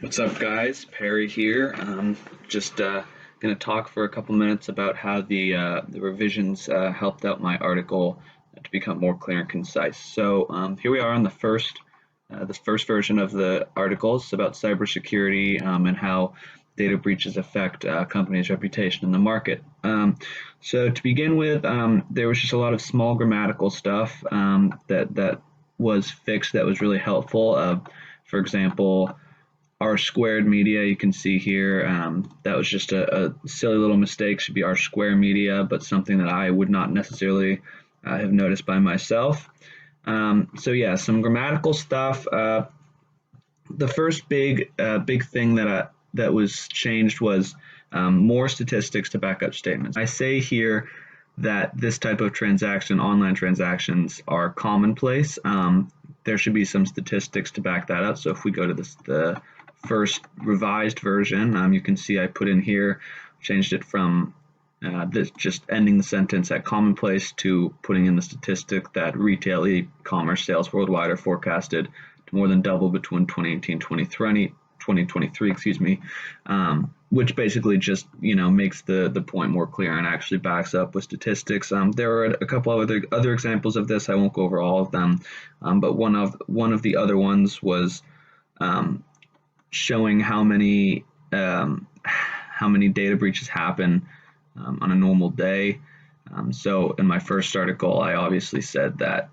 What's up, guys? Perry here. Just going to talk for a couple minutes about how the revisions helped out my article to become more clear and concise. So here we are on the first version of the articles about cybersecurity and how data breaches affect companies' reputation in the market. So to begin with, there was just a lot of small grammatical stuff that was fixed that was really helpful. For example, R² media, you can see here, that was just a silly little mistake, should be R² media, but something that I would not necessarily have noticed by myself. So yeah, some grammatical stuff. The first big thing that was changed was more statistics to back up statements. I say here that this type of transaction, online transactions, are commonplace. There should be some statistics to back that up. So if we go to the first revised version, you can see I put in here, changed it from this just ending the sentence at commonplace to putting in the statistic that retail e-commerce sales worldwide are forecasted to more than double between 2018 and 2023, excuse me, which basically just makes the point more clear and actually backs up with statistics. There are a couple of other examples of this. I won't go over all of them, but one of the other ones was showing how many data breaches happen on a normal day. So in my first article, I obviously said that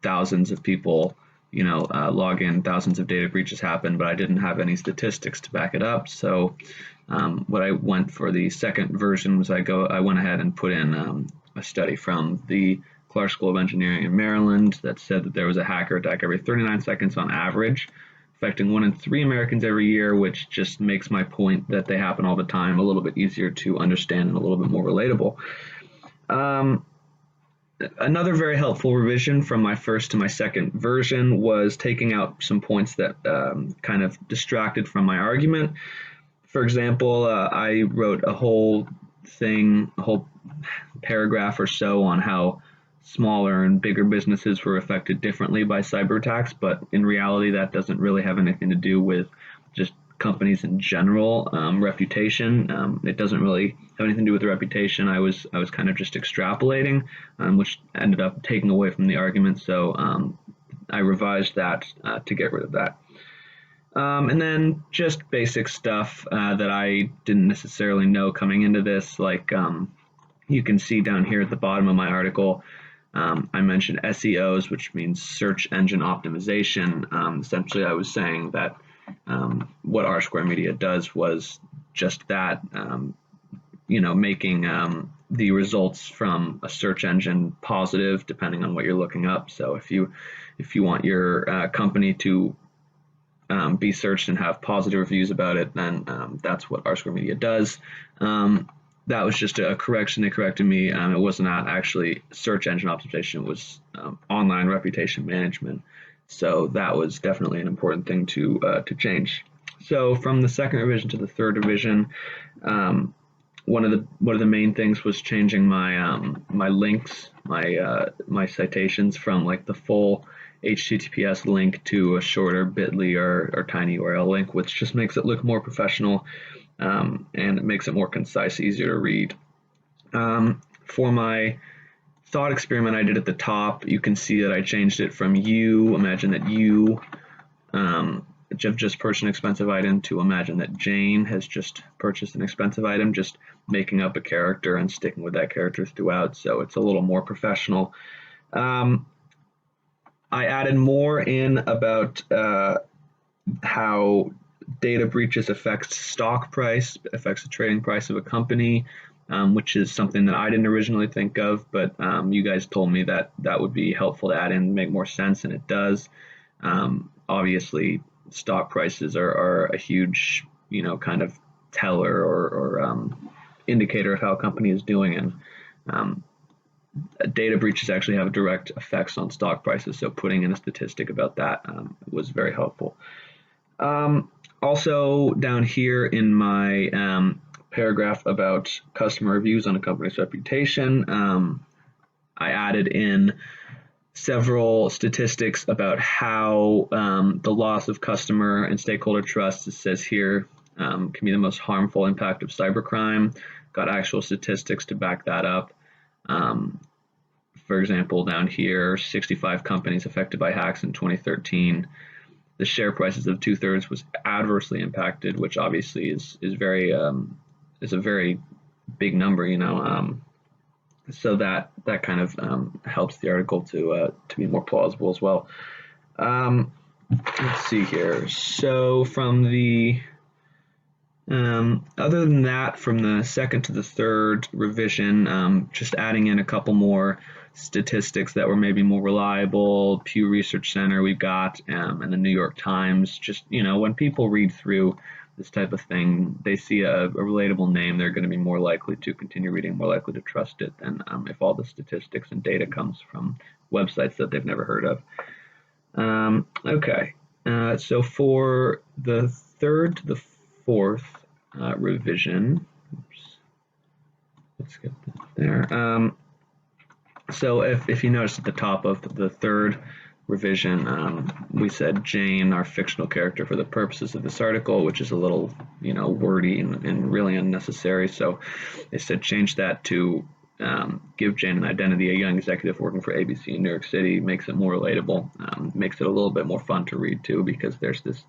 thousands of people, log in, thousands of data breaches happen, but I didn't have any statistics to back it up. So what I went for the second version was I went ahead and put in a study from the Clark School of Engineering in Maryland that said that there was a hacker attack every 39 seconds on average, affecting 1 in 3 Americans every year, which just makes my point that they happen all the time a little bit easier to understand and a little bit more relatable. Another very helpful revision from my first to my second version was taking out some points that kind of distracted from my argument. For example, I wrote a whole paragraph or so on how smaller and bigger businesses were affected differently by cyber attacks, but in reality, that doesn't really have anything to do with just companies in general. Reputation, it doesn't really have anything to do with the reputation. I was kind of just extrapolating, which ended up taking away from the argument. So I revised that to get rid of that. And then just basic stuff that I didn't necessarily know coming into this, like you can see down here at the bottom of my article, I mentioned SEOs, which means search engine optimization. Essentially, I was saying that what R² Media does was just that, making the results from a search engine positive, depending on what you're looking up. So if you want your company to be searched and have positive reviews about it, then that's what R² Media does. That was just a correction. They corrected me. It was not actually search engine optimization. It was online reputation management. So that was definitely an important thing to change. So from the second revision to the third revision, one of the main things was changing my links, my citations from like the full HTTPS link to a shorter bit.ly or tiny URL link, which just makes it look more professional. And it makes it more concise, easier to read. For my thought experiment I did at the top, you can see that I changed it from you, imagine that you have just purchased an expensive item, to imagine that Jane has just purchased an expensive item, just making up a character and sticking with that character throughout, so it's a little more professional. I added more in about how data breaches affects stock price, affects the trading price of a company, which is something that I didn't originally think of, but you guys told me that would be helpful to add in, make more sense, and it does. Obviously, stock prices are a huge, kind of teller or indicator of how a company is doing, and data breaches actually have direct effects on stock prices, so putting in a statistic about that was very helpful. Also, down here in my paragraph about customer reviews on a company's reputation, I added in several statistics about how the loss of customer and stakeholder trust, it says here, can be the most harmful impact of cybercrime. Got actual statistics to back that up. For example, down here, 65 companies affected by hacks in 2013. The share prices of 2/3 was adversely impacted, which obviously is a very big number, so that kind of helps the article to be more plausible as well. Let's see here. So from the other than that, from the second to the third revision, just adding in a couple more statistics that were maybe more reliable. Pew Research Center we've got, and the New York Times. Just, when people read through this type of thing, they see a relatable name, they're going to be more likely to continue reading, more likely to trust it than if all the statistics and data comes from websites that they've never heard of. Okay, so for the third to the fourth revision, oops, let's get that there. So if you notice at the top of the third revision, we said Jane, our fictional character, for the purposes of this article, which is a little, wordy and really unnecessary. So they said change that to give Jane an identity, a young executive working for ABC in New York City, makes it more relatable, makes it a little bit more fun to read too, because there's this,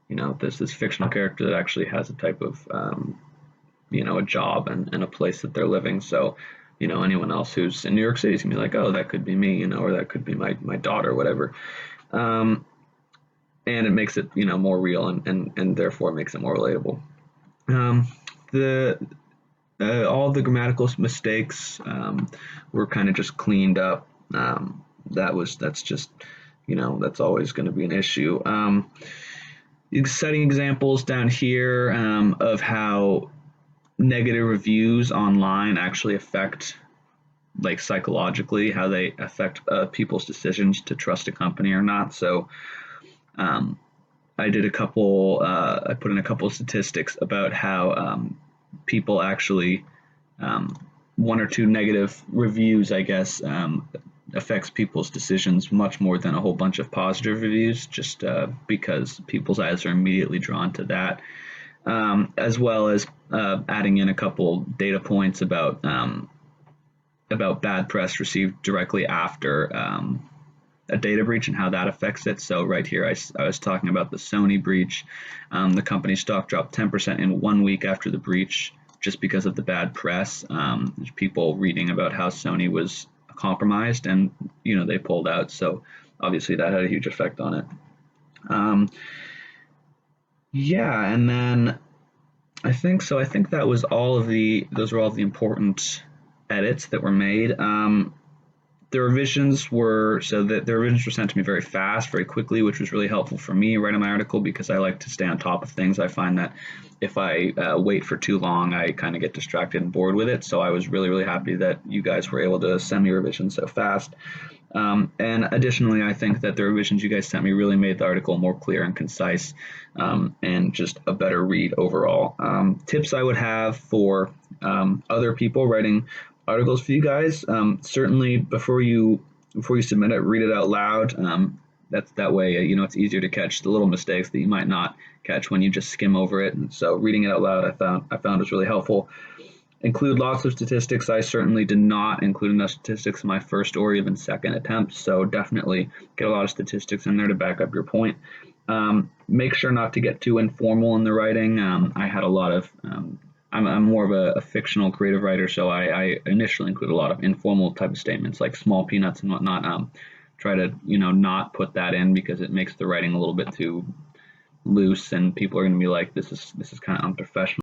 there's this fictional character that actually has a type of, a job and a place that they're living. So anyone else who's in New York City is gonna be like, oh, that could be me, or that could be my daughter, whatever. And it makes it, more real and therefore makes it more relatable. All the grammatical mistakes were kind of just cleaned up. That's just, that's always going to be an issue. Citing examples down here of how negative reviews online actually affect, like, psychologically, how they affect people's decisions to trust a company or not. So I did I put in a couple of statistics about how people actually, one or two negative reviews, I guess, affects people's decisions much more than a whole bunch of positive reviews, just because people's eyes are immediately drawn to that. As well as adding in a couple data points about bad press received directly after a data breach and how that affects it. So right here, I was talking about the Sony breach. The company's stock dropped 10% in 1 week after the breach, just because of the bad press. There's people reading about how Sony was compromised, and they pulled out. So obviously that had a huge effect on it. Yeah, and then I think that was those were all the important edits that were made. The revisions were sent to me very fast, very quickly, which was really helpful for me writing my article, because I like to stay on top of things. I find that if I wait for too long, I kind of get distracted and bored with it. So I was really, really happy that you guys were able to send me revisions so fast. And additionally, I think that the revisions you guys sent me really made the article more clear and concise, and just a better read overall. Tips I would have for other people writing articles for you guys: certainly before you submit it, read it out loud. That way, it's easier to catch the little mistakes that you might not catch when you just skim over it. And so reading it out loud, I found was really helpful. Include lots of statistics. I certainly did not include enough statistics in my first or even second attempt, so definitely get a lot of statistics in there to back up your point. Make sure not to get too informal in the writing. I had a lot of I'm more of a fictional creative writer, so I initially include a lot of informal type of statements like small peanuts and whatnot. Try to not put that in, because it makes the writing a little bit too loose, and people are going to be like, this is kind of unprofessional.